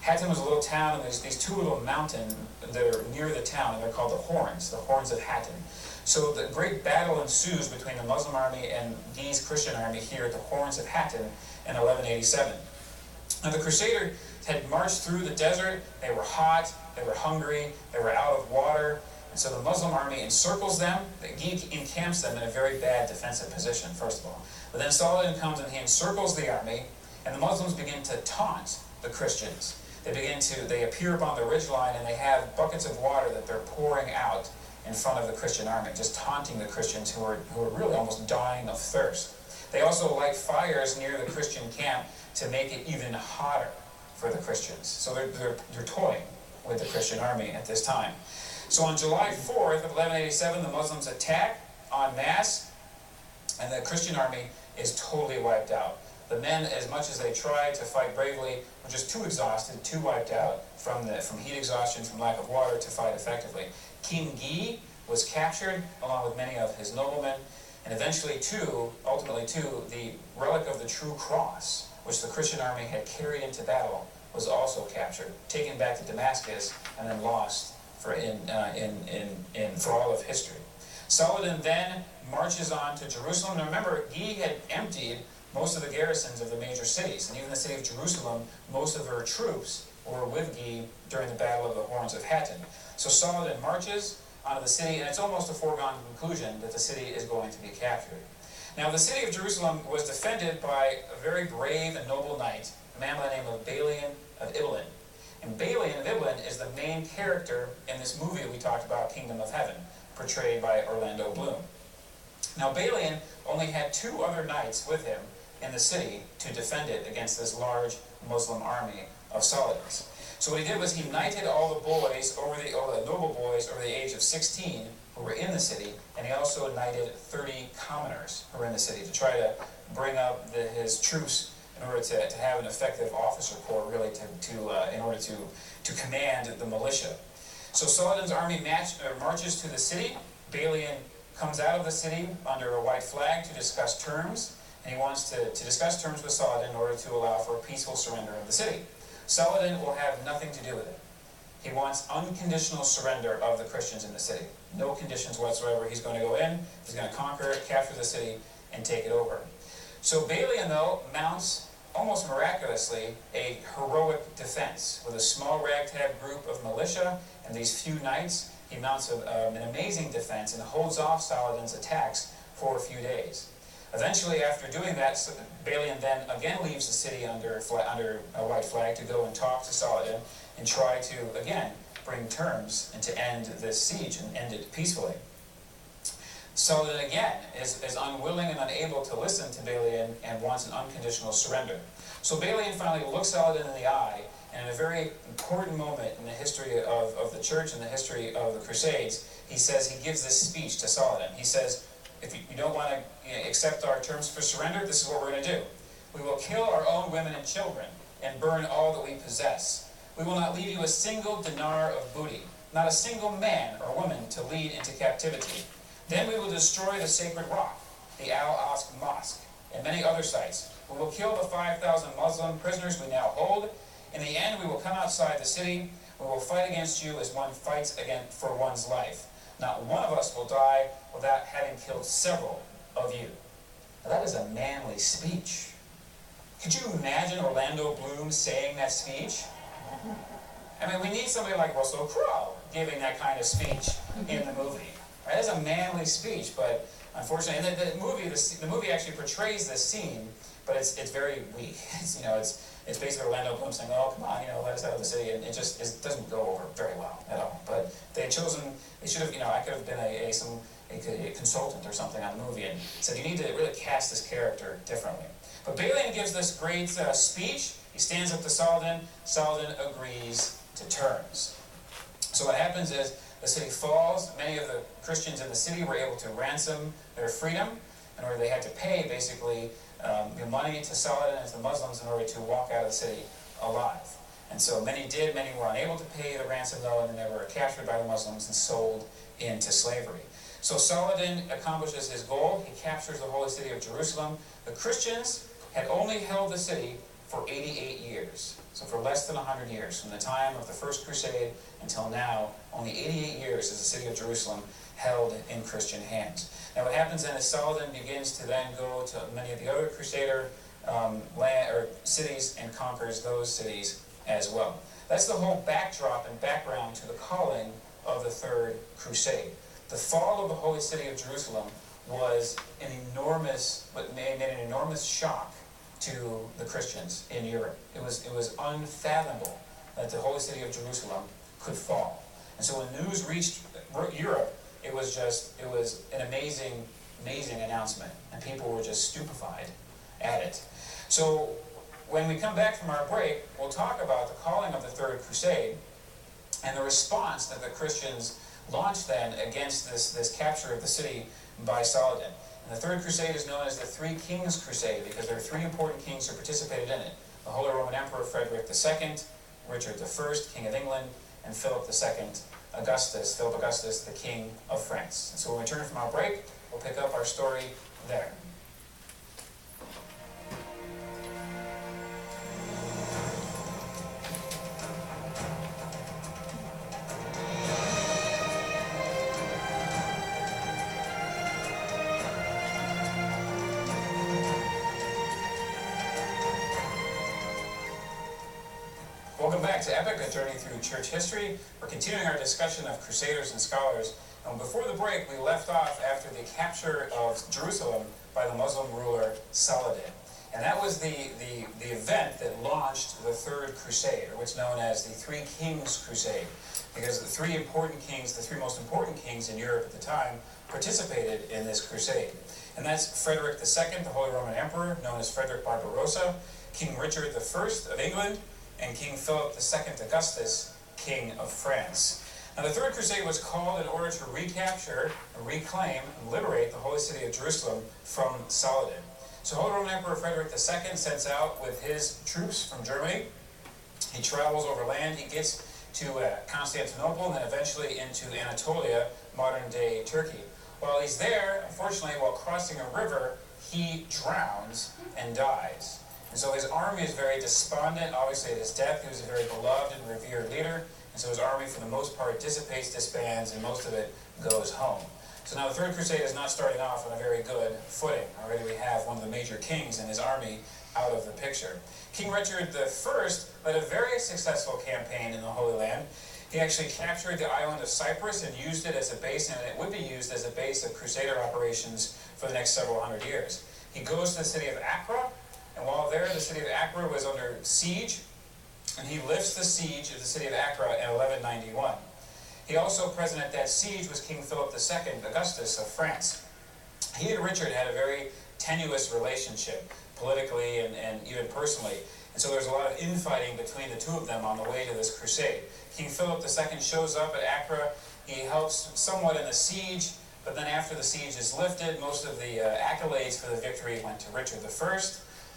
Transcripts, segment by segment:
Hattin was a little town, and there's these two little mountains that are near the town, and they're called the Horns of Hattin. So the great battle ensues between the Muslim army and Guy's Christian army here at the Horns of Hattin in 1187. Now the Crusaders had marched through the desert. They were hot, they were hungry, they were out of water, and so the Muslim army encircles them. Guy encamps them in a very bad defensive position, first of all. But then Saladin comes and he encircles the army, and the Muslims begin to taunt the Christians. They appear upon the ridgeline, and they have buckets of water that they're pouring out in front of the Christian army, just taunting the Christians who are really almost dying of thirst. They also light fires near the Christian camp to make it even hotter for the Christians. So they're toying with the Christian army at this time. So on July 4th of 1187, the Muslims attack en masse, and the Christian army is totally wiped out. The men, as much as they tried to fight bravely, were just too exhausted, too wiped out from heat exhaustion, from lack of water to fight effectively. King Guy was captured along with many of his noblemen, and ultimately the relic of the true cross, which the Christian army had carried into battle, was also captured, taken back to Damascus, and then lost for all of history. Saladin then marches on to Jerusalem. Now remember, Guy had emptied most of the garrisons of the major cities, and even the city of Jerusalem, most of her troops were with Guy during the Battle of the Horns of Hattin. So Saladin marches onto the city, and it's almost a foregone conclusion that the city is going to be captured. Now the city of Jerusalem was defended by a very brave and noble knight, a man by the name of Balian of Ibelin. And Balian of Ibelin is the main character in this movie we talked about, Kingdom of Heaven, portrayed by Orlando Bloom. Now Balian only had two other knights with him in the city to defend it against this large Muslim army of Saladins. So what he did was he knighted all the noble boys over the age of 16 who were in the city, and he also knighted 30 commoners who were in the city to try to bring up his troops in order to have an effective officer corps, really, in order to command the militia. So Saladin's army marches to the city. Balian comes out of the city under a white flag to discuss terms, and he wants to discuss terms with Saladin in order to allow for a peaceful surrender of the city. Saladin will have nothing to do with it. He wants unconditional surrender of the Christians in the city. No conditions whatsoever. He's going to go in, he's going to conquer it, capture the city, and take it over. So Balian, though, mounts, almost miraculously, a heroic defense. With a small ragtag group of militia and these few knights, he mounts an amazing defense and holds off Saladin's attacks for a few days. Eventually, after doing that, Balian then again leaves the city under a white flag to go and talk to Saladin and try to, again, bring terms and to end this siege and end it peacefully. Saladin, again, is unwilling and unable to listen to Balian and wants an unconditional surrender. So Balian finally looks Saladin in the eye, and in a very important moment in the history of the church and the history of the Crusades, he gives this speech to Saladin. He says, if you don't want to accept our terms for surrender, this is what we're going to do. We will kill our own women and children and burn all that we possess. We will not leave you a single dinar of booty, not a single man or woman to lead into captivity. Then we will destroy the sacred rock, the Al-Aqsa Mosque, and many other sites. We will kill the 5,000 Muslim prisoners we now hold. In the end, we will come outside the city. We will fight against you as one fights again for one's life. Not one of us will die without having killed several of you. Now, that is a manly speech. Could you imagine Orlando Bloom saying that speech? I mean, we need somebody like Russell Crowe giving that kind of speech in the movie. Right? That's a manly speech, but unfortunately, and the movie actually portrays this scene, but it's very weak. It's basically Orlando Bloom saying, "Oh, come on, let us out of the city," and it doesn't go over very well at all. But they should have, I could have been a consultant or something on the movie and said, you need to really cast this character differently. But Balian gives this great speech. He stands up to Saladin. Saladin agrees to terms. So what happens is the city falls. Many of the Christians in the city were able to ransom their freedom, in order they had to pay basically money to Saladin and to the Muslims in order to walk out of the city alive. And so many did. Many were unable to pay the ransom, though, and then they were captured by the Muslims and sold into slavery. So Saladin accomplishes his goal. He captures the holy city of Jerusalem. The Christians had only held the city for 88 years. So for less than 100 years, from the time of the First Crusade until now, only 88 years is the city of Jerusalem held in Christian hands. Now what happens then is Saladin begins to then go to many of the other Crusader cities and conquers those cities as well. That's the whole backdrop and background to the calling of the Third Crusade. The fall of the holy city of Jerusalem was made an enormous shock to the Christians in Europe. It was unfathomable that the holy city of Jerusalem could fall. And so when news reached Europe, it was an amazing announcement, and people were just stupefied at it. So when we come back from our break, we'll talk about the calling of the Third Crusade and the response that the Christians launched then against this capture of the city by Saladin. And the Third Crusade is known as the Three Kings Crusade because there are three important kings who participated in it: the Holy Roman Emperor Frederick II, Richard I, King of England, and Philip Augustus, the King of France. And so when we return from our break, we'll pick up our story there. Welcome back to Epic, a journey through church history. We're continuing our discussion of Crusaders and Scholars. And before the break, we left off after the capture of Jerusalem by the Muslim ruler Saladin. And that was the event that launched the Third Crusade, or what's known as the Three Kings Crusade. Because the three most important kings in Europe at the time, participated in this crusade. And that's Frederick II, the Holy Roman Emperor, known as Frederick Barbarossa, King Richard I of England, and King Philip II Augustus, King of France. Now the Third Crusade was called in order to recapture, reclaim, and liberate the holy city of Jerusalem from Saladin. So Holy Roman Emperor Frederick II sends out with his troops from Germany. He travels over land, he gets to Constantinople, and then eventually into Anatolia, modern-day Turkey. While he's there, unfortunately, while crossing a river, he drowns and dies. And so his army is very despondent. Obviously at his death, he was a very beloved and revered leader. And so his army, for the most part, dissipates, disbands, and most of it goes home. So now the Third Crusade is not starting off on a very good footing. Already we have one of the major kings and his army out of the picture. King Richard I led a very successful campaign in the Holy Land. He actually captured the island of Cyprus and used it as a base, and it would be used as a base of Crusader operations for the next several hundred years. He goes to the city of Acre, and while there, the city of Acre was under siege, and he lifts the siege of the city of Acre in 1191. He also present at that siege was King Philip II Augustus of France. He and Richard had a very tenuous relationship, politically and even personally, and so there's a lot of infighting between the two of them on the way to this crusade. King Philip II shows up at Acre. He helps somewhat in the siege, but then after the siege is lifted, most of the accolades for the victory went to Richard I.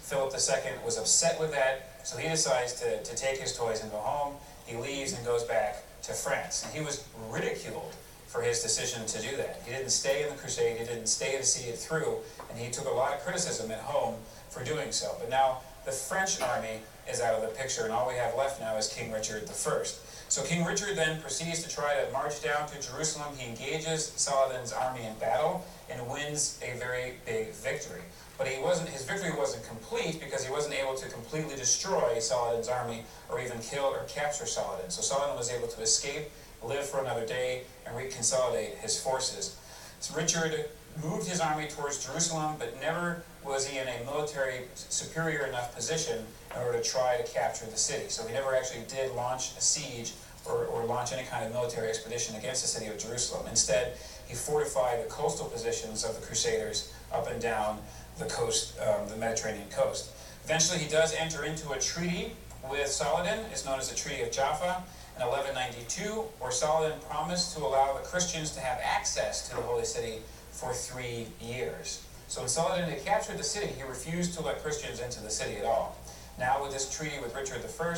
Philip II was upset with that, so he decides to take his toys and go home. He leaves and goes back to France. And he was ridiculed for his decision to do that. He didn't stay in the crusade, he didn't stay to see it through, and he took a lot of criticism at home for doing so. But now the French army is out of the picture, and all we have left now is King Richard I. So King Richard then proceeds to try to march down to Jerusalem. He engages Saladin's army in battle and wins a very big victory. But his victory wasn't complete because he wasn't able to completely destroy Saladin's army or even kill or capture Saladin. So Saladin was able to escape, live for another day, and reconsolidate his forces. So Richard moved his army towards Jerusalem, but never was he in a military superior enough position in order to try to capture the city. So he never actually did launch a siege or launch any kind of military expedition against the city of Jerusalem. Instead, he fortified the coastal positions of the Crusaders up and down the coast, the Mediterranean coast. Eventually, he does enter into a treaty with Saladin. It's known as the Treaty of Jaffa in 1192, where Saladin promised to allow the Christians to have access to the holy city for 3 years. So when Saladin had captured the city, he refused to let Christians into the city at all. Now with this treaty with Richard I,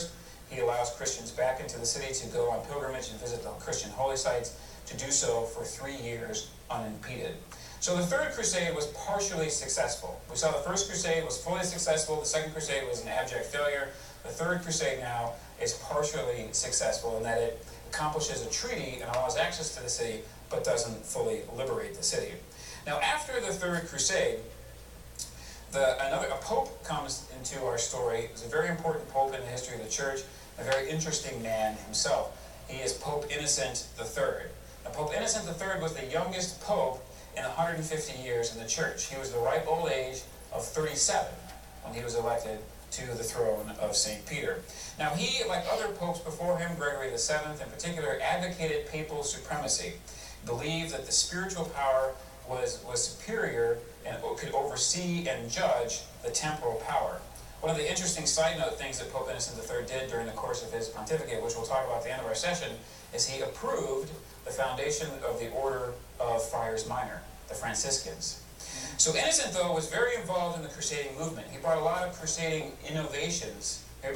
he allows Christians back into the city to go on pilgrimage and visit the Christian holy sites, to do so for 3 years unimpeded. So the Third Crusade was partially successful. We saw the First Crusade was fully successful, the Second Crusade was an abject failure. The Third Crusade now is partially successful in that it accomplishes a treaty and allows access to the city, but doesn't fully liberate the city. Now after the Third Crusade, a pope comes into our story. He's a very important pope in the history of the church, a very interesting man himself. He is Pope Innocent III. Now, Pope Innocent III was the youngest pope in 150 years in the church. He was the ripe old age of 37 when he was elected to the throne of St. Peter. Now he, like other popes before him, Gregory VII in particular, advocated papal supremacy, believed that the spiritual power was superior and could oversee and judge the temporal power. One of the interesting side note things that Pope Innocent III did during the course of his pontificate, which we'll talk about at the end of our session, is he approved the foundation of the Order of Friars Minor, the Franciscans. So Innocent, though, was very involved in the crusading movement. He brought a lot of crusading innovations, to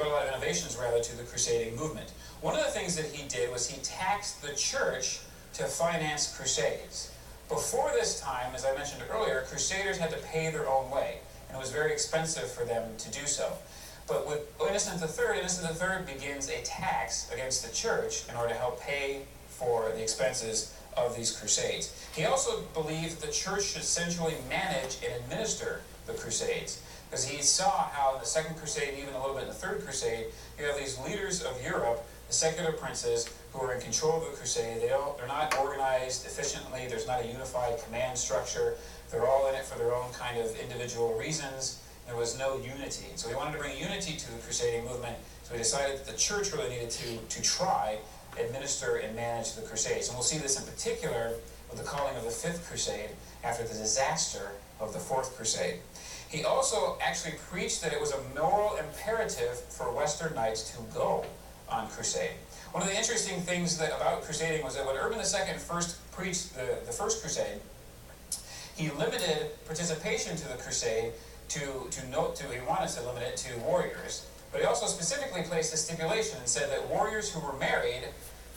the crusading movement. One of the things that he did was he taxed the church to finance crusades. Before this time, as I mentioned earlier, crusaders had to pay their own way, and it was very expensive for them to do so. But with Innocent III begins a tax against the church in order to help pay for the expenses of these crusades. He also believed that the church should centrally manage and administer the crusades, because he saw how in the Second Crusade, even a little bit in the Third Crusade, you have these leaders of Europe, the secular princes, who are in control of the crusade. They're not organized efficiently. There's not a unified command structure. They're all in it for their own kind of individual reasons. There was no unity. So he wanted to bring unity to the crusading movement. So he decided that the church really needed to try, administer, and manage the crusades. And we'll see this in particular with the calling of the Fifth Crusade after the disaster of the Fourth Crusade. He also actually preached that it was a moral imperative for Western knights to go on crusade. One of the interesting things about crusading was that when Urban II first preached the First Crusade, he limited participation to the crusade he wanted to limit it to warriors, but he also specifically placed a stipulation and said that warriors who were married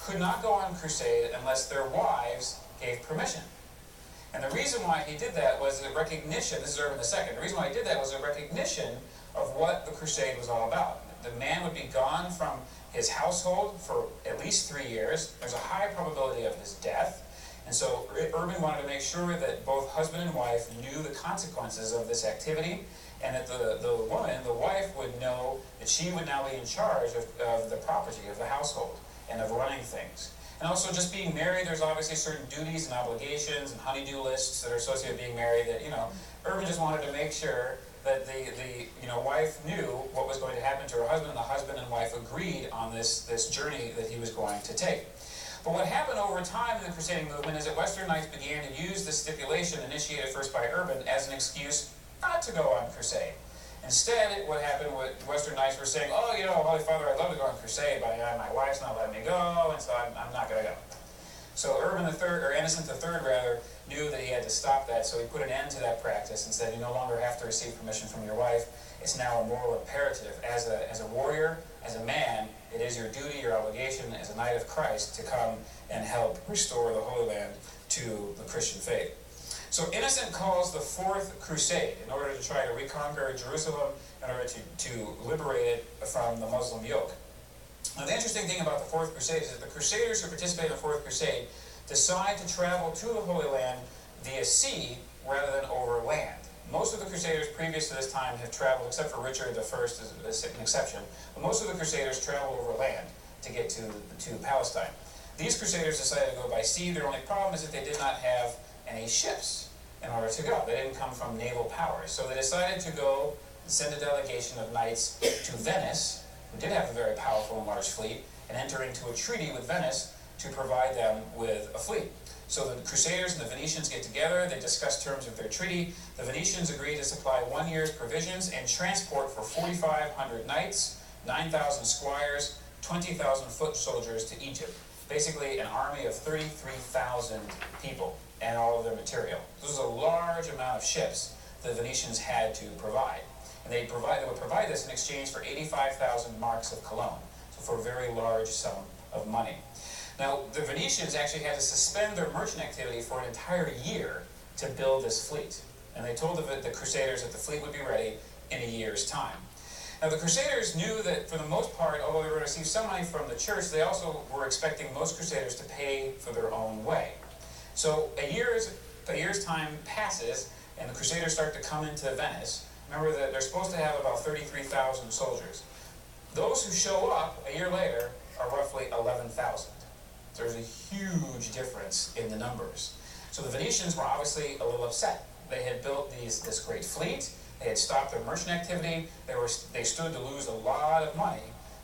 could not go on crusade unless their wives gave permission. And the reason why he did that was a recognition, this is Urban II, the reason why he did that was a recognition of what the crusade was all about. The man would be gone from his household for at least 3 years. There's a high probability of his death. And so Urban wanted to make sure that both husband and wife knew the consequences of this activity, and that the woman, the wife, would know that she would now be in charge of the property, of the household, and of running things. And also just being married, there's obviously certain duties and obligations and honeydew lists that are associated with being married that, Urban just wanted to make sure that the wife knew what was going to happen to her husband, and the husband and wife agreed on this journey that he was going to take. But what happened over time in the crusading movement is that Western knights began to use this stipulation, initiated first by Urban, as an excuse not to go on crusade. Instead, what happened was Western knights were saying, oh, Holy Father, I'd love to go on crusade, but my wife's not letting me go, and so I'm not going to go. So Innocent III rather, knew that he had to stop that, so he put an end to that practice and said, you no longer have to receive permission from your wife. It's now a moral imperative. As a warrior, as a man, it is your duty, your obligation as a knight of Christ to come and help restore the Holy Land to the Christian faith. So Innocent calls the Fourth Crusade in order to try to reconquer Jerusalem, in order to liberate it from the Muslim yoke. Now the interesting thing about the Fourth Crusade is that the Crusaders who participate in the Fourth Crusade decide to travel to the Holy Land via sea rather than over land. Most of the Crusaders previous to this time have traveled, except for Richard I is an exception, but most of the Crusaders traveled over land to get to Palestine. These Crusaders decided to go by sea. Their only problem is that they did not have any ships in order to go. They didn't come from naval powers. So they decided to go and send a delegation of knights to Venice, who did have a very powerful and large fleet, and enter into a treaty with Venice to provide them with a fleet. So the Crusaders and the Venetians get together, they discuss terms of their treaty. The Venetians agree to supply 1 year's provisions and transport for 4,500 knights, 9,000 squires, 20,000 foot soldiers to Egypt. Basically an army of 33,000 people and all of their material. This was a large amount of ships the Venetians had to provide. And they would provide this in exchange for 85,000 marks of Cologne, so for a very large sum of money. Now, the Venetians actually had to suspend their merchant activity for an entire year to build this fleet. And they told the Crusaders that the fleet would be ready in a year's time. Now the Crusaders knew that for the most part, although they were going to receive some money from the church, they also were expecting most Crusaders to pay for their own way. So a year's time passes, and the Crusaders start to come into Venice. Remember that they're supposed to have about 33,000 soldiers. Those who show up a year later are roughly 11,000. There's a huge difference in the numbers. So the Venetians were obviously a little upset. They had built this great fleet. They had stopped their merchant activity. They stood to lose a lot of money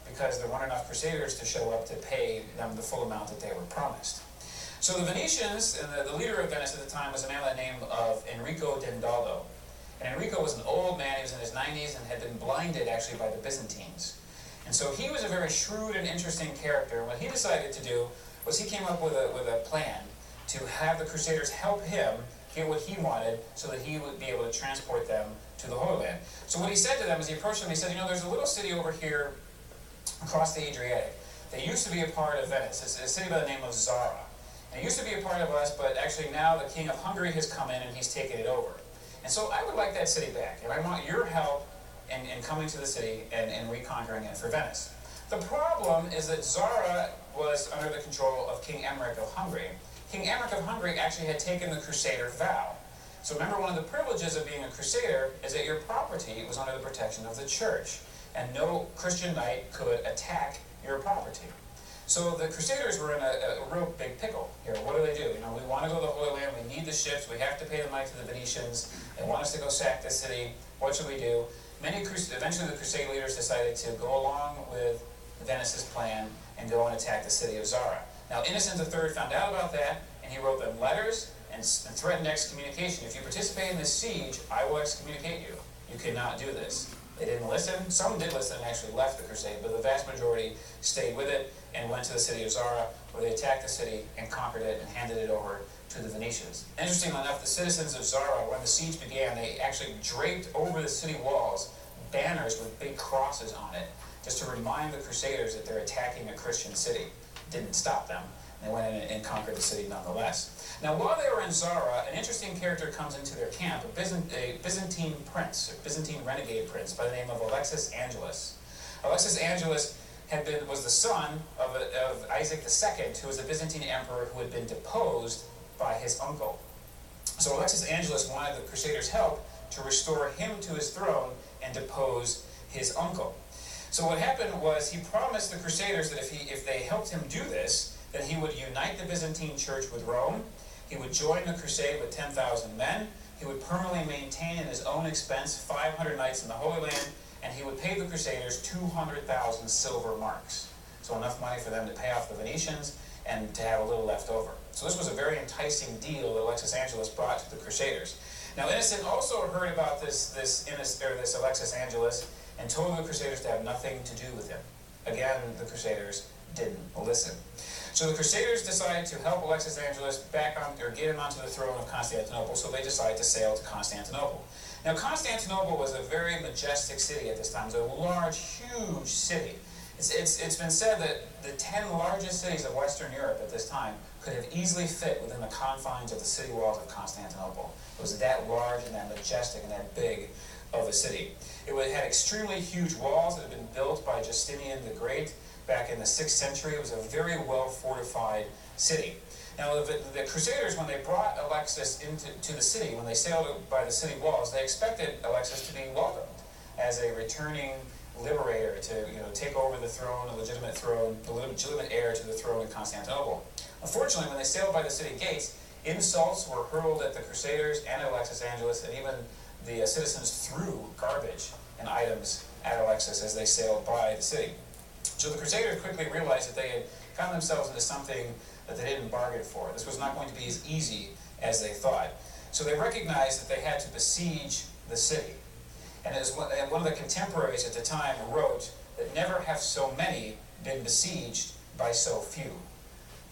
because there weren't enough Crusaders to show up to pay them the full amount that they were promised. So the Venetians, and the leader of Venice at the time was a man by the name of Enrico Dindaldo. And Enrico was an old man. He was in his 90s and had been blinded actually by the Byzantines. And so he was a very shrewd and interesting character. And what he decided to do was he came up with a plan to have the Crusaders help him get what he wanted so that he would be able to transport them to the Holy Land. So what he said to them is he approached them, he said, there's a little city over here across the Adriatic that used to be a part of Venice. It's a city by the name of Zara. And it used to be a part of us, but actually now the king of Hungary has come in and he's taken it over. And so I would like that city back, and I want your help in coming to the city and reconquering it for Venice. The problem is that Zara was under the control of King Emmerich of Hungary. King Emmerich of Hungary actually had taken the Crusader vow. So remember, one of the privileges of being a Crusader is that your property was under the protection of the church, and no Christian knight could attack your property. So the Crusaders were in a real big pickle here. What do? We want to go to the Holy Land, we need the ships, we have to pay the money to the Venetians, they want us to go sack the city, what should we do? Eventually the Crusade leaders decided to go along with Venice's plan and go and attack the city of Zara. Now Innocent III found out about that, and he wrote them letters and threatened excommunication. If you participate in this siege, I will excommunicate you. You cannot do this. They didn't listen. Some did listen and actually left the crusade, but the vast majority stayed with it and went to the city of Zara, where they attacked the city and conquered it and handed it over to the Venetians. Interestingly enough, the citizens of Zara, when the siege began, they actually draped over the city walls banners with big crosses on it, just to remind the Crusaders that they're attacking a Christian city. It didn't stop them. They went in and conquered the city nonetheless. Now, while they were in Zara, an interesting character comes into their camp, a Byzantine prince, a Byzantine renegade prince by the name of Alexis Angelus. Alexis Angelus was the son of Isaac II, who was a Byzantine emperor who had been deposed by his uncle. So Alexis Angelus wanted the Crusaders' help to restore him to his throne and depose his uncle. So what happened was he promised the Crusaders that if they helped him do this, then he would unite the Byzantine church with Rome, he would join the crusade with 10,000 men, he would permanently maintain at his own expense 500 knights in the Holy Land, and he would pay the Crusaders 200,000 silver marks. So enough money for them to pay off the Venetians and to have a little left over. So this was a very enticing deal that Alexis Angelus brought to the Crusaders. Now Innocent also heard about this Alexis Angelus and told the Crusaders to have nothing to do with him. Again, the Crusaders didn't listen. So the Crusaders decided to help Alexis Angelus get him onto the throne of Constantinople, so they decided to sail to Constantinople. Now Constantinople was a very majestic city at this time. It was a large, huge city. It's been said that the 10 largest cities of Western Europe at this time could have easily fit within the confines of the city walls of Constantinople. It was that large and that majestic and that big of a city. It had extremely huge walls that had been built by Justinian the Great back in the 6th century. It was a very well-fortified city. Now, the Crusaders, when they brought Alexis into the city, when they sailed by the city walls, they expected Alexis to be welcomed as a returning liberator to take over the throne, a legitimate throne, the legitimate heir to the throne in Constantinople. Unfortunately, when they sailed by the city gates, insults were hurled at the Crusaders and at Alexis Angelus, and even the citizens threw garbage and items at Alexis as they sailed by the city. So the Crusaders quickly realized that they had gotten themselves into something that they didn't bargain for. This was not going to be as easy as they thought. So they recognized that they had to besiege the city. And one of the contemporaries at the time wrote that never have so many been besieged by so few.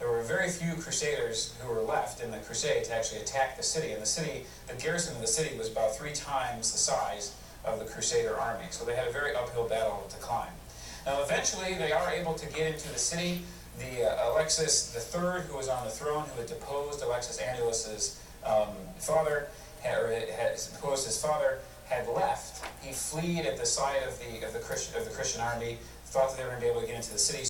There were very few Crusaders who were left in the crusade to actually attack the city. And the garrison of the city was about 3 times the size of the Crusader army. So they had a very uphill battle to climb. Now eventually they are able to get into the city. The Alexis III, who was on the throne, who had deposed Alexis Angelus's father, supposed his father had left. He fled at the side of the Christian army, thought that they were going to be able to get into the city.